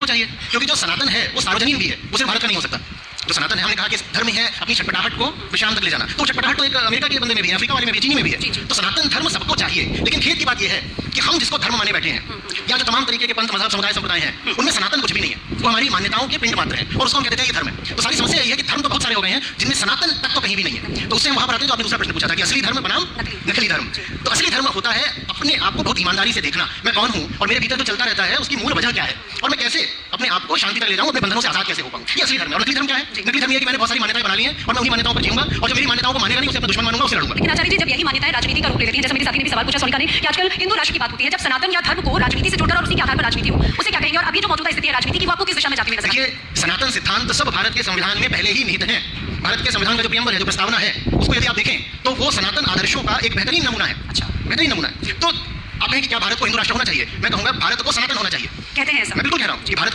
सबको चाहिए, क्योंकि जो सनातन है वो सार्वजनिक भी है, वो सिर्फ भारत का नहीं हो सकता। जो सनातन है, हमने कहा कि धर्म है अपनी छटपटाहट को विश्राम तक ले जाना, तो छटपटाहट तो एक अमेरिका के बंदे में भी है, अफ्रीका वाले में भी, चीनी में भी है। तो सनातन धर्म सबको चाहिए, लेकिन खेद की बात यह है कि हम जिसको धर्म माने बैठे हैं या जो तमाम तरीके के पंथ मजहब समुदाय संप्रदाय हैं उनमें सनातन कुछ भी नहीं है, वो हमारी मान्यताओं के पिंड मात्र है और उसको हम कहते हैं ये धर्म है। तो सारी समस्या यही है कि धर्म तो बहुत सारे हो गए हैं जिनमें सनातन तक तो कहीं भी नहीं है। तो उससे वहां पर आते हैं, तो आपने दूसरा प्रश्न पूछा था कि असली धर्म बनाम नकली धर्म। तो असली धर्म होता है अपने आप को बहुत ईमानदारी से देखना, मैं कौन हूं और मेरे भीतर जो चलता रहता है उसकी मूल वजह क्या है और मैं कैसे अपने आप को शांति तक ले जाऊं, अपने बंधनों से आजाद कैसे हो पाऊं। ये असली धर्म है। और नकली धर्म क्या है? नकली धर्म ये है कि मैंने बहुत सारी मान्यताएं बना ली हैं और मैं उन्हीं मान्यताओं पर जीऊंगा और जो मेरी मान्यताओं को मानेगा नहीं उसे अपना दुश्मन मानूंगा, उसे लड़ूंगा। लेकिन आचार्य जी, जब यही मान्यताएं राजनीति का रूप ले लेती हैं, जैसे मेरे साथी ने भी सवाल पूछा सोनिका ने कि आजकल हिंदू राष्ट्र की बात होती है, जब सनातन या धर्म को राजनीति से जोड़कर और उसी के आधार पर राजनीति हो, उसे क्या कहेंगे? और अभी जो मौजूदा स्थिति है राजनीति की, वो आपको किस दिशा में जाती हुई नजर आती है? देखिए, सनातन सिद्धांत सब भारत के संविधान में पहले ही निहित है। भारत के संविधान का जो प्रियम्बल है, जो प्रस्तावना है, उसको यदि आप देखें तो वो सनातन आदर्शों का एक बेहतरीन नमूना है। अच्छा, बेहतरीन नमूना है। तो आप कहें कि क्या भारत को हिंदू राष्ट्र होना चाहिए? मैं कहूंगा भारत को सनातन होना चाहिए। कहते हैं ऐसा? मैं बिल्कुल कह रहा हूँ कि भारत